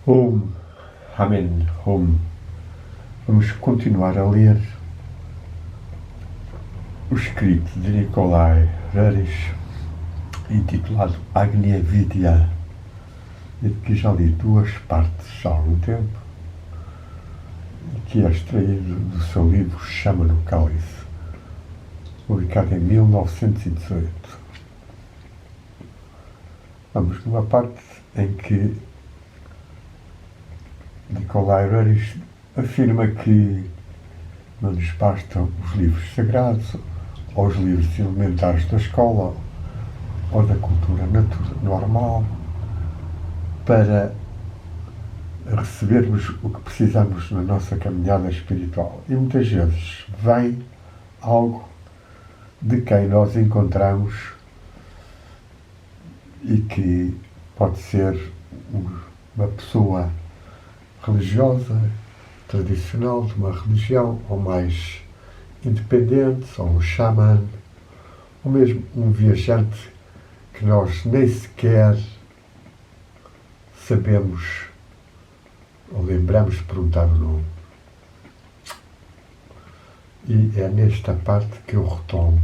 Om, Amen, Om. Vamos continuar a ler o escrito de Nikolai Reris, intitulado Agnya Vidya, e que já li duas partes há algum tempo, e que é extraído do seu livro Chama no Cálice, publicado em 1918. Vamos numa parte em que Nikolai Reris afirma que não nos bastam os livros sagrados ou os livros elementares da escola ou da cultura normal para recebermos o que precisamos na nossa caminhada espiritual. E muitas vezes vem algo de quem nós encontramos e que pode ser uma pessoa religiosa, tradicional, de uma religião, ou mais independente, ou um xamã, ou mesmo um viajante que nós nem sequer sabemos ou lembramos de perguntar o nome. E é nesta parte que eu retomo.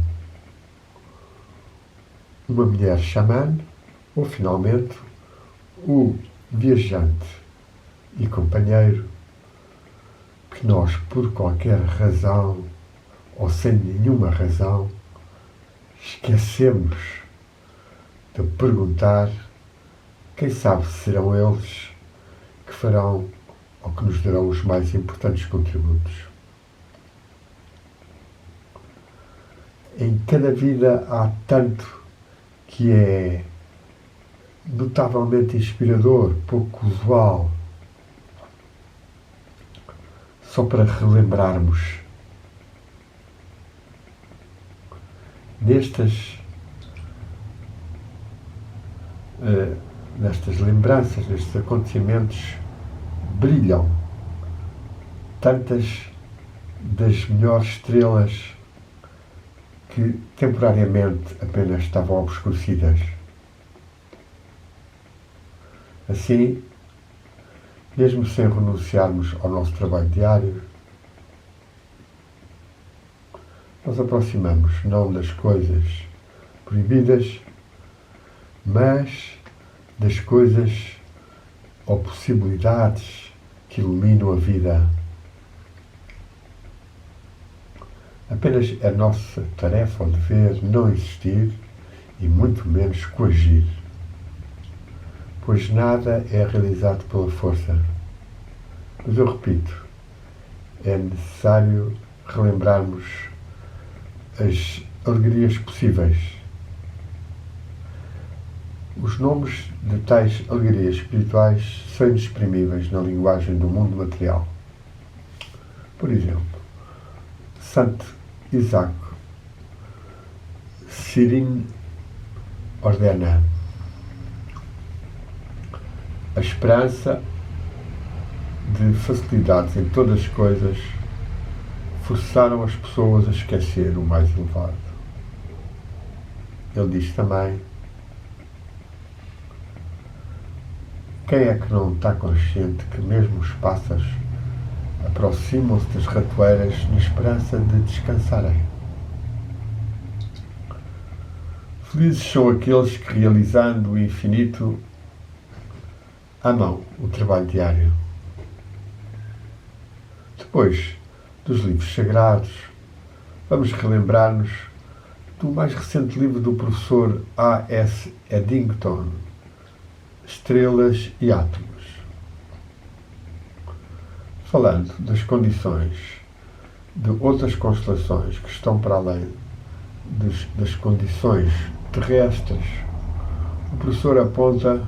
Uma mulher xamã, ou finalmente o viajante e companheiro que nós, por qualquer razão ou sem nenhuma razão, esquecemos de perguntar. Quem sabe serão eles que farão ou que nos darão os mais importantes contributos. Em cada vida há tanto que é notavelmente inspirador, pouco usual. Só para relembrarmos nestas lembranças, nestes acontecimentos, brilham tantas das melhores estrelas que temporariamente apenas estavam obscurecidas. Assim, mesmo sem renunciarmos ao nosso trabalho diário, nós aproximamos não das coisas proibidas, mas das coisas ou possibilidades que iluminam a vida. Apenas é nossa tarefa ou dever não existir e muito menos coagir, pois nada é realizado pela força. Mas eu repito, é necessário relembrarmos as alegrias possíveis. Os nomes de tais alegrias espirituais são inexprimíveis na linguagem do mundo material. Por exemplo, Santo Isaac Sirin ordena: a esperança de facilidades em todas as coisas forçaram as pessoas a esquecer o mais elevado. Ele diz também: quem é que não está consciente que mesmo os pássaros aproximam-se das ratoeiras na esperança de descansarem? Felizes são aqueles que, realizando o infinito, amam o trabalho diário. Depois dos livros sagrados, vamos relembrar-nos do mais recente livro do professor A.S. Eddington, Estrelas e Átomos. Falando das condições de outras constelações que estão para além das condições terrestres, o professor aponta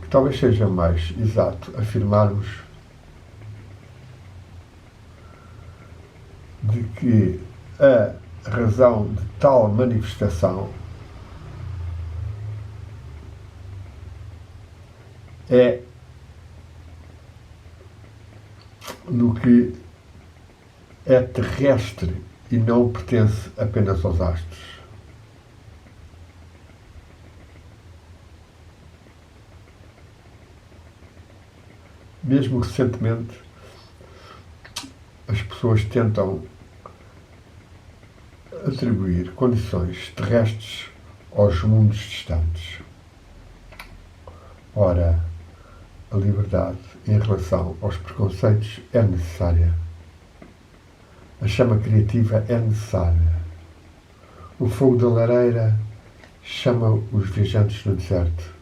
que talvez seja mais exato afirmarmos de que a razão de tal manifestação é no que é terrestre e não pertence apenas aos astros. Mesmo recentemente, as pessoas tentam atribuir condições terrestres aos mundos distantes. Ora, a liberdade em relação aos preconceitos é necessária. A chama criativa é necessária. O fogo da lareira chama os viajantes no deserto.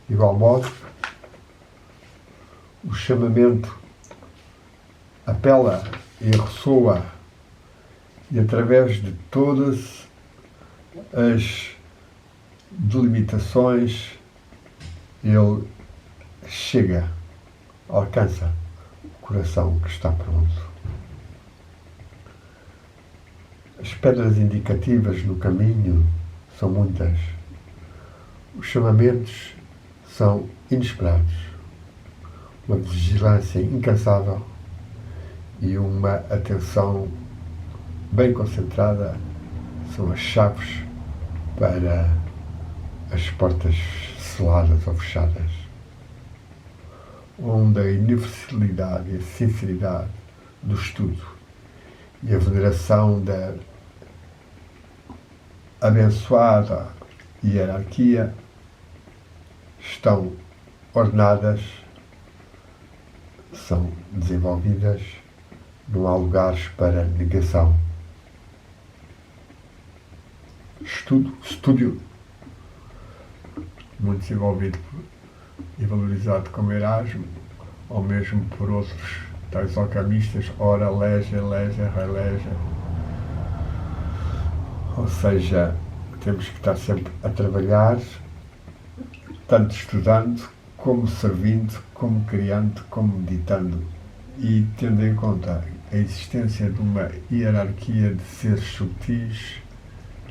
De igual modo, o chamamento apela e ressoa, e através de todas as delimitações ele chega, alcança o coração que está pronto. As pedras indicativas no caminho são muitas. Os chamamentos são inesperados. Uma vigilância incansável e uma atenção bem concentrada são as chaves para as portas seladas ou fechadas, onde a universalidade e a sinceridade do estudo e a veneração da abençoada hierarquia estão ordenadas, são desenvolvidas, não há lugares para negação. Estúdio, muito desenvolvido e valorizado como Erasmo, ou mesmo por outros tais alquimistas, ora leja, releja. Ou seja, temos que estar sempre a trabalhar, tanto estudando, como servindo, como criando, como meditando, e tendo em conta a existência de uma hierarquia de seres subtis,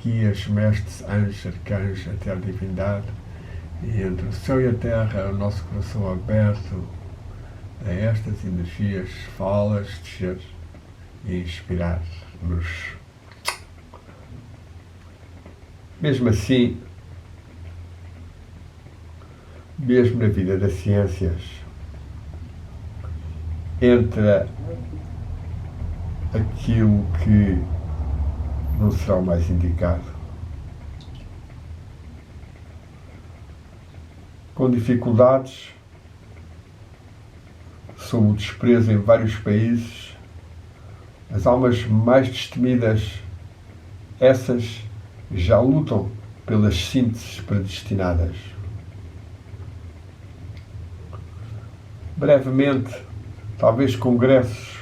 guias, mestres, anjos, arcanjos, até a divindade, e entre o céu e a terra, o nosso coração aberto a estas energias, falas, descer e inspirar-nos. Mesmo assim, mesmo na vida das ciências, entra aquilo que não será o mais indicado. Com dificuldades, sob o desprezo em vários países, as almas mais destemidas, essas já lutam pelas sínteses predestinadas. Brevemente, talvez congressos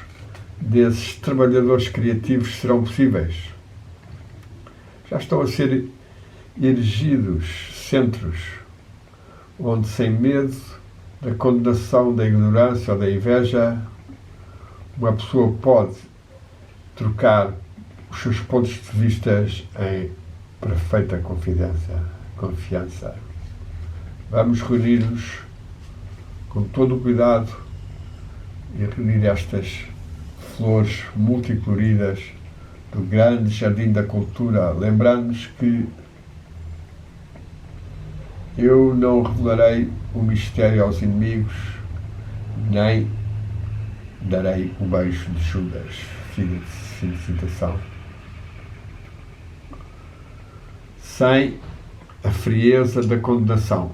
desses trabalhadores criativos serão possíveis. Já estão a ser erigidos centros onde, sem medo da condenação, da ignorância ou da inveja, uma pessoa pode trocar os seus pontos de vista em perfeita confiança. Vamos reunir-nos com todo o cuidado e reunir estas flores multicoloridas do grande jardim da cultura, lembrando-nos que eu não revelarei o mistério aos inimigos, nem darei o beijo de Judas. Fim de citação. Sem a frieza da condenação,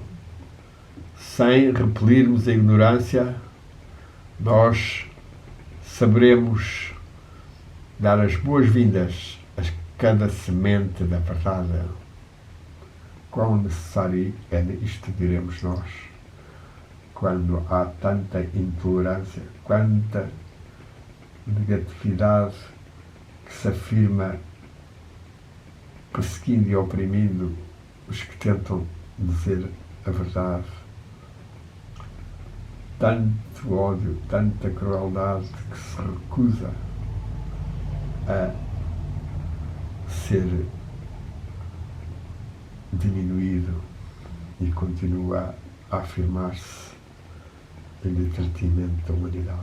sem repelirmos a ignorância, nós saberemos dar as boas-vindas a cada semente da verdade. Quão necessário é isto, diremos nós, quando há tanta intolerância, quanta negatividade que se afirma perseguindo e oprimindo os que tentam dizer a verdade. Tanto ódio, tanta crueldade que se recusa a ser diminuído e continua a afirmar-se em detrimento da humanidade.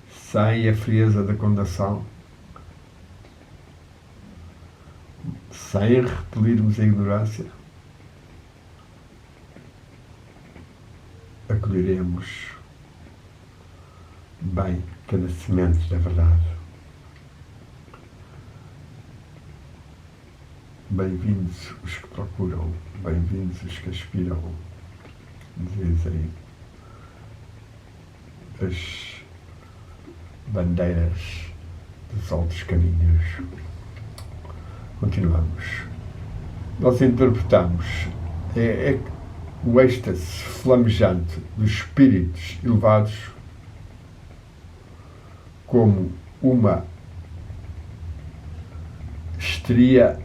Sem a frieza da condenação, sem repelirmos a ignorância, acolheremos bem cada semente da verdade. Bem-vindos os que procuram, bem-vindos os que aspiram, dizem as bandeiras dos altos caminhos. Continuamos. Nós interpretamos o êxtase flamejante dos espíritos elevados como uma histeria,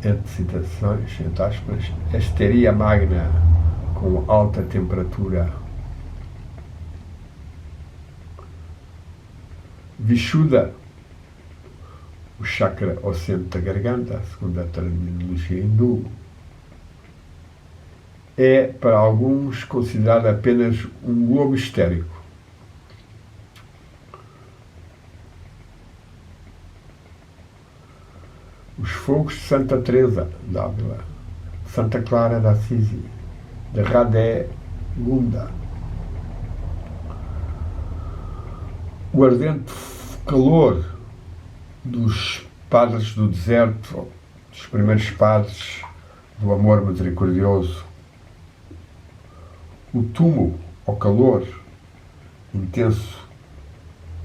entre citações, entre aspas, histeria magna com alta temperatura, Vishuddha, o chakra ao centro da garganta, segundo a terminologia hindu, é para alguns considerado apenas um globo histérico. Os fogos de Santa Teresa d'Ávila, Santa Clara de Assisi, de Radha Gunda, o ardente calor dos padres do deserto, dos primeiros padres do amor misericordioso, o túmulo ao calor intenso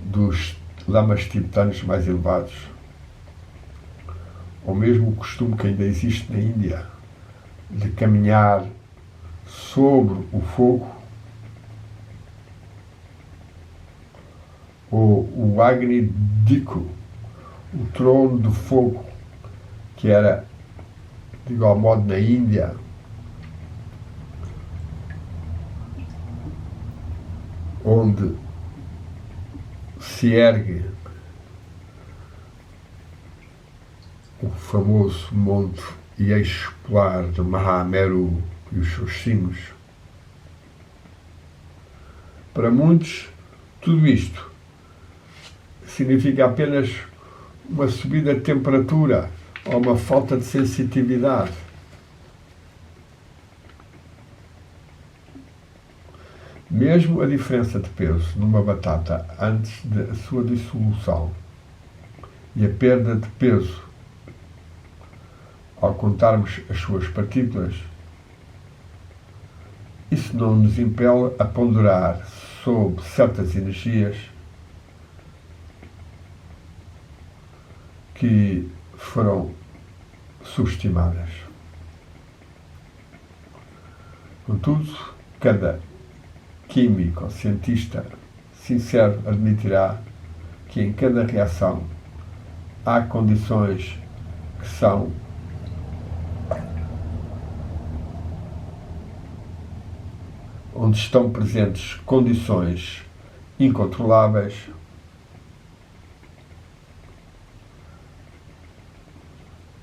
dos lamas tibetanos mais elevados, ou mesmo o costume que ainda existe na Índia de caminhar sobre o fogo, ou o Agni Diku, o trono do fogo, que era de igual modo na Índia onde se ergue o famoso monte e eixo polar de Mahameru e os seus cimos. Para muitos, tudo isto significa apenas uma subida de temperatura ou uma falta de sensitividade. Mesmo a diferença de peso numa batata antes da sua dissolução e a perda de peso ao contarmos as suas partículas, isso não nos impele a ponderar sobre certas energias que foram subestimadas. Contudo, cada químico ou cientista sincero admitirá que em cada reação há condições que são onde estão presentes condições incontroláveis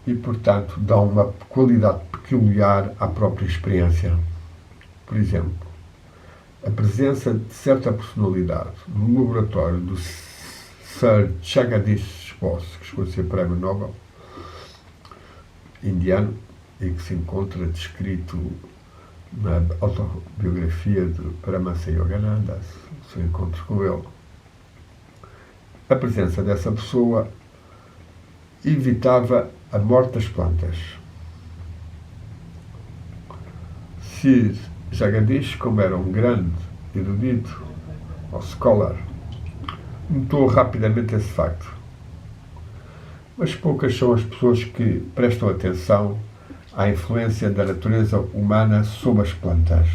e, portanto, dão uma qualidade peculiar à própria experiência. Por exemplo, a presença de certa personalidade no laboratório do Sir Jagadish Bose, que chegou a ser prémio Nobel indiano e que se encontra descrito na autobiografia de Paramahansa Yogananda, o seu encontro com ele. A presença dessa pessoa evitava a morte das plantas. Sir Jagadish, como era um grande erudito, ou scholar, notou rapidamente esse facto. Mas poucas são as pessoas que prestam atenção à influência da natureza humana sobre as plantas.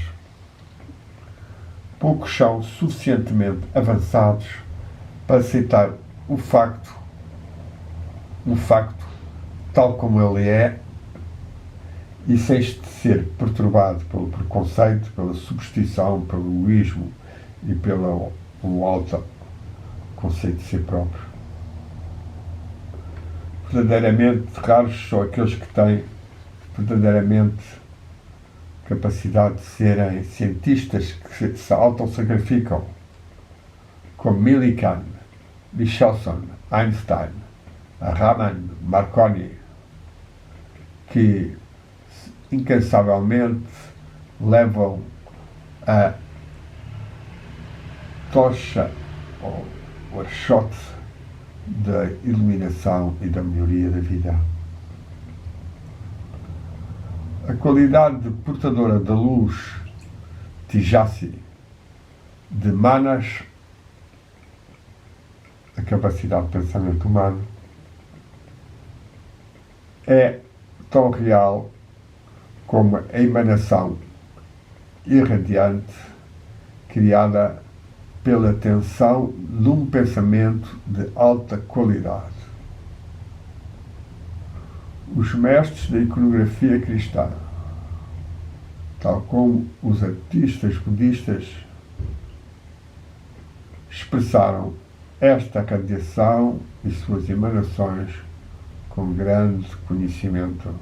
Poucos são suficientemente avançados para aceitar o facto tal como ele é, e sem ser perturbado pelo preconceito, pela superstição, pelo egoísmo e pelo alto conceito de si próprio. Verdadeiramente raros são aqueles que têm verdadeiramente capacidade de serem cientistas que se auto-sacrificam, como Millikan, Michelson, Einstein, Raman, Marconi, que incansavelmente levam a tocha ou o archote da iluminação e da melhoria da vida. A qualidade de portadora da luz Tijasi de Manas, a capacidade de pensamento humano, é tão real como a emanação irradiante criada pela tensão de um pensamento de alta qualidade. Os mestres da iconografia cristã, tal como os artistas budistas, expressaram esta radiação e suas emanações com grande conhecimento.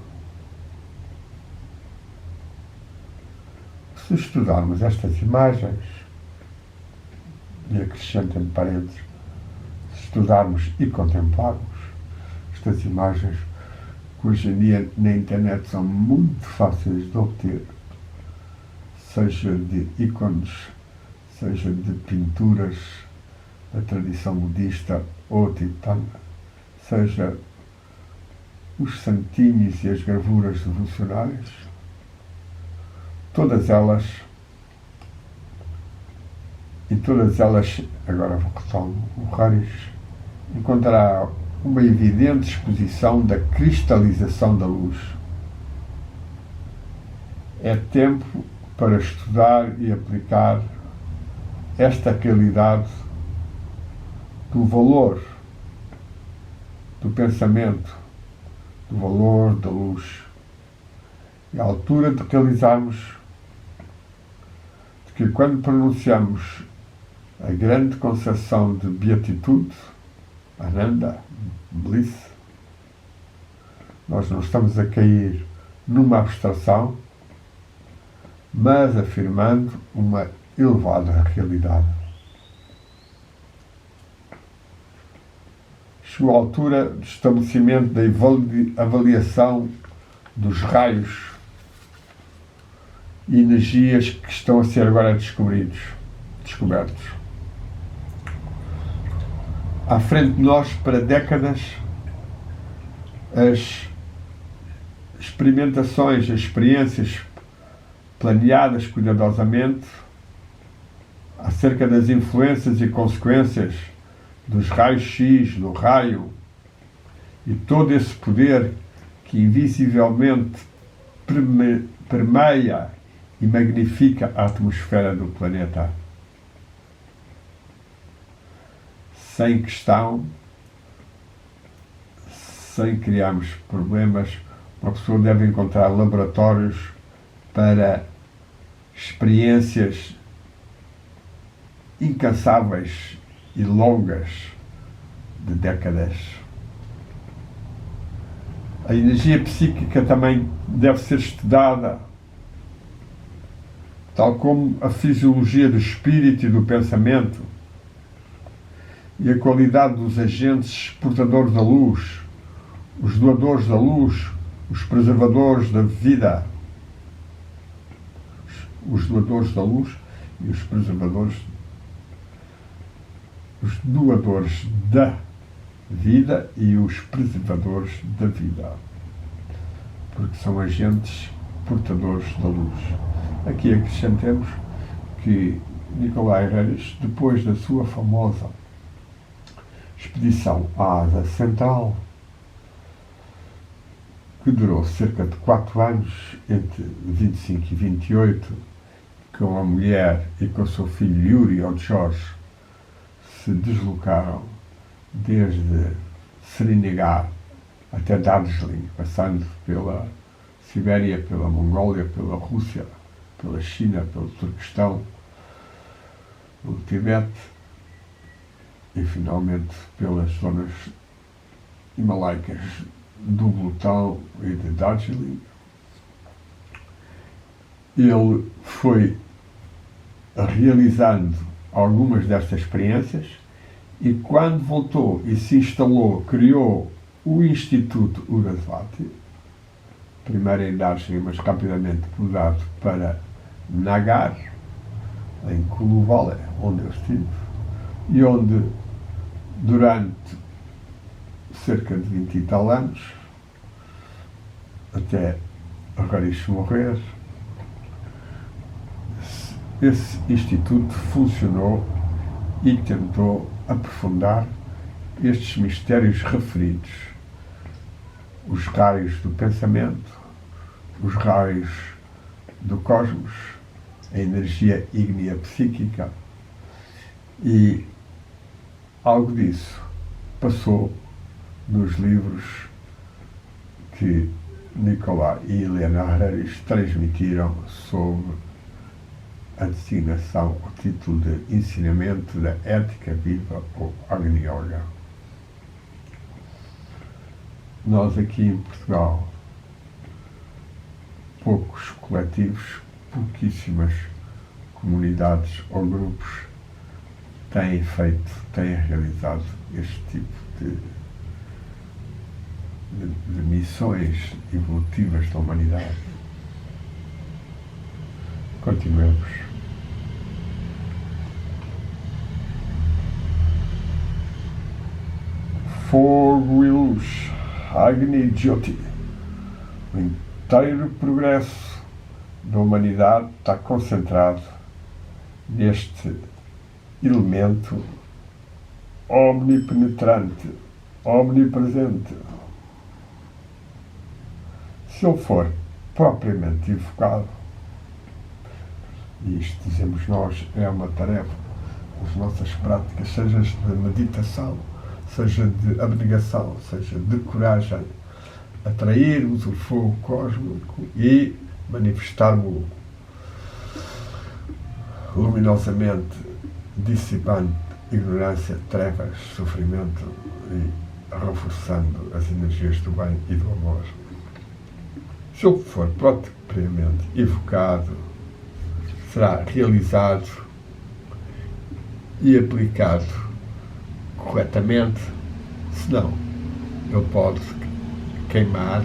Se estudarmos estas imagens, e acrescento entre parênteses, se estudarmos e contemplarmos estas imagens, que hoje em dia na internet são muito fáceis de obter, seja de ícones, seja de pinturas da tradição budista ou tibetana, seja os santinhos e as gravuras devocionárias, todas elas, agora vou cortar um raris, encontrará uma evidente exposição da cristalização da luz. É tempo para estudar e aplicar esta realidade do valor do pensamento, do valor da luz. É a altura de realizarmos que quando pronunciamos a grande concepção de beatitude, Ananda, Bliss, nós não estamos a cair numa abstração, mas afirmando uma elevada realidade. Chegou a altura do estabelecimento da avaliação dos raios e energias que estão a ser agora descobertos. À frente de nós, para décadas, as experimentações, as experiências planeadas cuidadosamente acerca das influências e consequências dos raios X, do raio, e todo esse poder que invisivelmente permeia e magnifica a atmosfera do planeta. Sem questão, sem criarmos problemas, uma pessoa deve encontrar laboratórios para experiências incansáveis e longas de décadas. A energia psíquica também deve ser estudada, tal como a fisiologia do espírito e do pensamento, e a qualidade dos agentes portadores da luz, os doadores da luz, os preservadores da vida, os doadores da luz e os preservadores, os doadores da vida e os preservadores da vida, porque são agentes portadores da luz. Aqui acrescentemos que Nicolai Reis, depois da sua famosa expedição à Ásia Central, que durou cerca de 4 anos, entre 25 e 28, com a mulher e com o seu filho Yuri ou Jorge, se deslocaram desde Srinagar até Darjeeling, passando pela Sibéria, pela Mongólia, pela Rússia, pela China, pelo Turquestão, pelo Tibete e finalmente pelas zonas himalaicas do Butão e de Darjeeling. Ele foi realizando algumas destas experiências e quando voltou e se instalou, criou o Instituto Urasvati, primeiro em Darjeeling, mas rapidamente mudado para Nagar, em Kulu Valley, onde eu estive, e onde, durante cerca de 20 e tal anos, até Harish morrer, esse instituto funcionou e tentou aprofundar estes mistérios referidos, os raios do pensamento, os raios do cosmos, a energia ígnea psíquica, e algo disso passou nos livros que Nikolai e Helena Harish transmitiram sobre a designação, o título de Ensinamento da Ética Viva, ou Agni Yoga. Nós aqui em Portugal, poucos coletivos, pouquíssimas comunidades ou grupos têm realizado este tipo de missões evolutivas da humanidade. Continuemos. Fogo e luz, Agni Jyoti. O inteiro progresso da humanidade está concentrado neste elemento omnipenetrante, omnipresente. Se ele for propriamente evocado, e isto dizemos nós, é uma tarefa, as nossas práticas, seja de meditação, seja de abnegação, seja de coragem, atrairmos o fogo cósmico e manifestarmos luminosamente, dissipando ignorância, trevas, sofrimento e reforçando as energias do bem e do amor. Se ele for propriamente evocado, será realizado e aplicado corretamente, senão ele pode queimar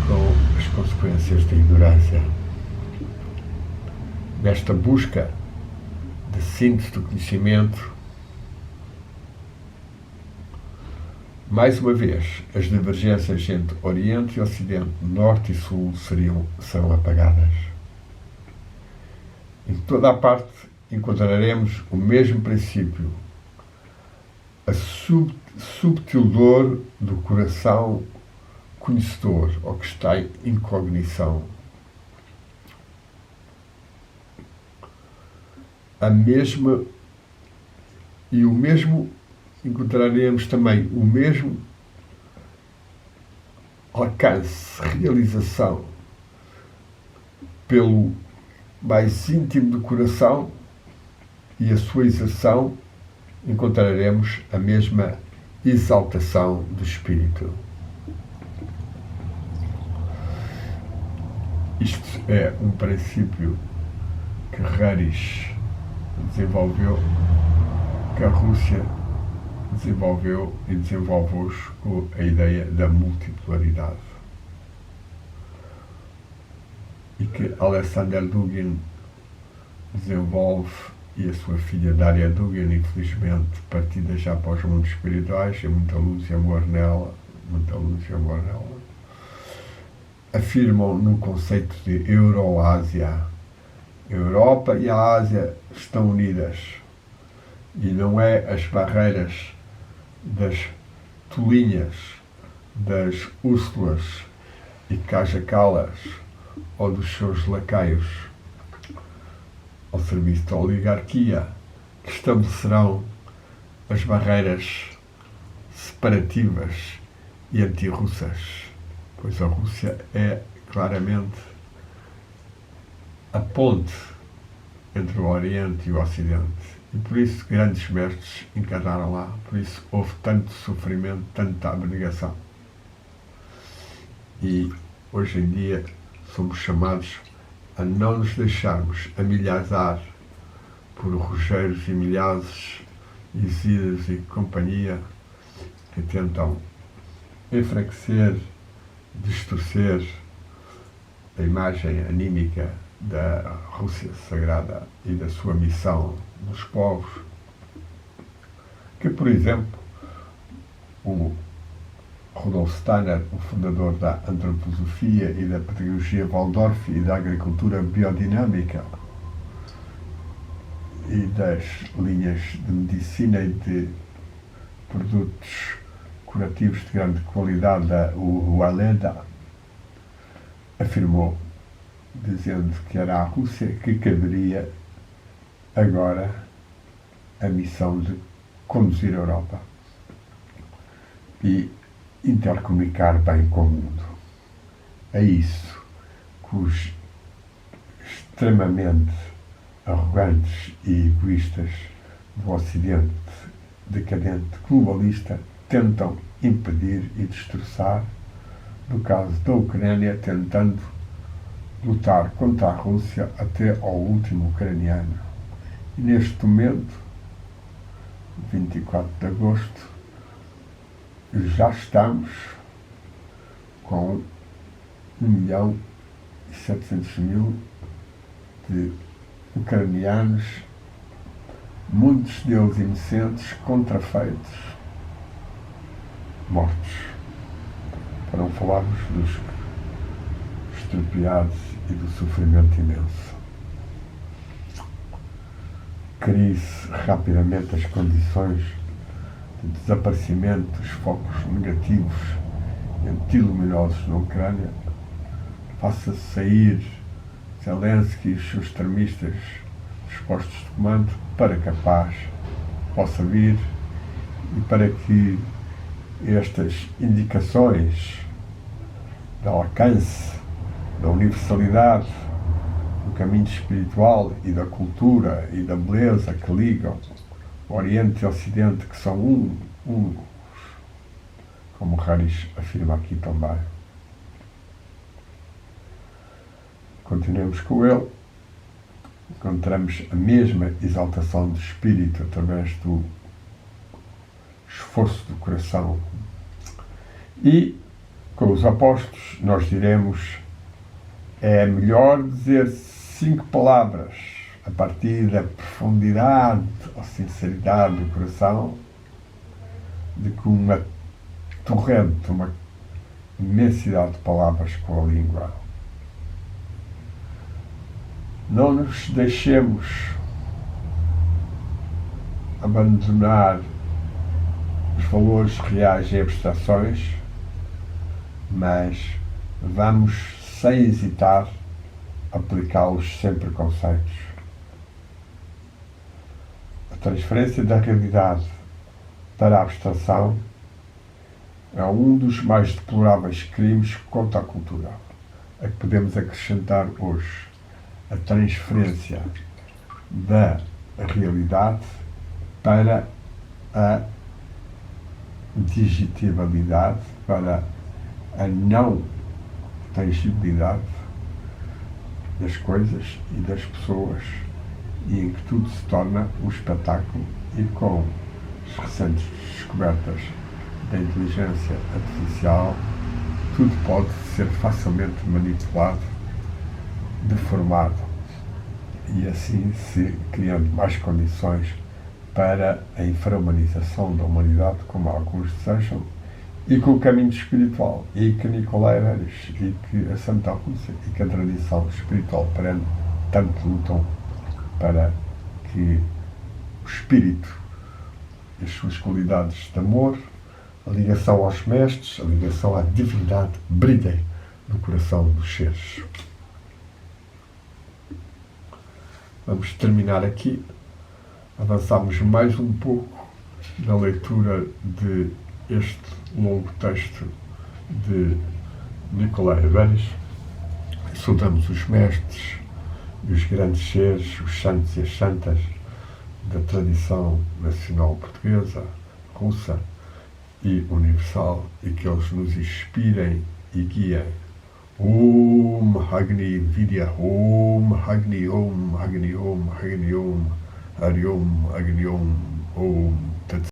com as consequências da ignorância. Nesta busca de síntese do conhecimento, mais uma vez, as divergências entre Oriente e Ocidente, Norte e Sul serão apagadas. Em toda a parte encontraremos o mesmo princípio, a subtil dor do coração conhecedor, ou que está em cognição. Encontraremos também o mesmo alcance, realização pelo mais íntimo do coração, e a sua exerção encontraremos a mesma exaltação do espírito. Isto é um princípio que Harish desenvolveu, que a Rússia desenvolveu e desenvolve-os com a ideia da multipolaridade. E que Alexander Dugin desenvolve, e a sua filha Daria Dugin, infelizmente partida já para os mundos espirituais, e muita luz e amor nela, afirmam no conceito de Euroásia. A Europa e a Ásia estão unidas, e não é as barreiras das tolinhas, das Úrsulas e Cajacalas ou dos seus lacaios ao serviço da oligarquia que estabelecerão as barreiras separativas e antirrussas, pois a Rússia é claramente a ponte entre o Oriente e o Ocidente. E por isso grandes mestres encarnaram lá, por isso houve tanto sofrimento, tanta abnegação. E hoje em dia somos chamados a não nos deixarmos amilhazar por Rogeiros e Milhazes, Isírios e companhia, que tentam enfraquecer, distorcer a imagem anímica da Rússia Sagrada e da sua missão nos povos, que, por exemplo, o Rudolf Steiner, o fundador da antroposofia e da pedagogia Waldorf e da agricultura biodinâmica e das linhas de medicina e de produtos curativos de grande qualidade da Ualeda, afirmou, dizendo que era a Rússia que caberia agora a missão de conduzir a Europa e intercomunicar bem com o mundo. É isso que os extremamente arrogantes e egoístas do Ocidente decadente globalista tentam impedir e destroçar, no caso da Ucrânia, tentando lutar contra a Rússia até ao último ucraniano. E neste momento, 24 de agosto, já estamos com 1.700.000 de ucranianos, muitos deles inocentes, contrafeitos, mortos. Para não falarmos dos estropiados e do sofrimento imenso. Crie-se rapidamente as condições de desaparecimento dos focos negativos e antiluminosos na Ucrânia. Faça sair Zelensky e os seus extremistas dos postos de comando para que a paz possa vir e para que estas indicações de alcance, da universalidade, do caminho espiritual e da cultura e da beleza que ligam o Oriente e o Ocidente, que são unos, como Harris afirma aqui também. Continuemos com ele, encontramos a mesma exaltação do espírito através do esforço do coração. E com os apóstolos nós diremos: é melhor dizer 5 palavras a partir da profundidade ou sinceridade do coração do que uma torrente, uma imensidade de palavras com a língua. Não nos deixemos abandonar os valores reais e abstrações, mas vamos, sem hesitar, aplicá-los sem preconceitos. A transferência da realidade para a abstração é um dos mais deploráveis crimes contra a cultura a que podemos acrescentar hoje. A transferência da realidade para a digitibilidade, para a não tangibilidade das coisas e das pessoas, e em que tudo se torna um espetáculo, e com as recentes descobertas da inteligência artificial, tudo pode ser facilmente manipulado, deformado, e assim se criando mais condições para a infra-humanização da humanidade, como alguns desejam, e com o caminho espiritual, e que Nicolai Veres, e que a Santa Rússia, e que a tradição espiritual perene tanto lutam para que o espírito e as suas qualidades de amor, a ligação aos mestres, a ligação à divindade, brilhem no coração dos seres. Vamos terminar aqui. Avançamos mais um pouco na leitura de este longo texto de Nicolai Veres. Saudamos os mestres e os grandes seres, os santos e as santas da tradição nacional portuguesa, russa e universal, e que eles nos inspirem e guiem. Om Agni Vidya, Om Agni Om Agni Om Agni Om Hari Om Agni Om Om.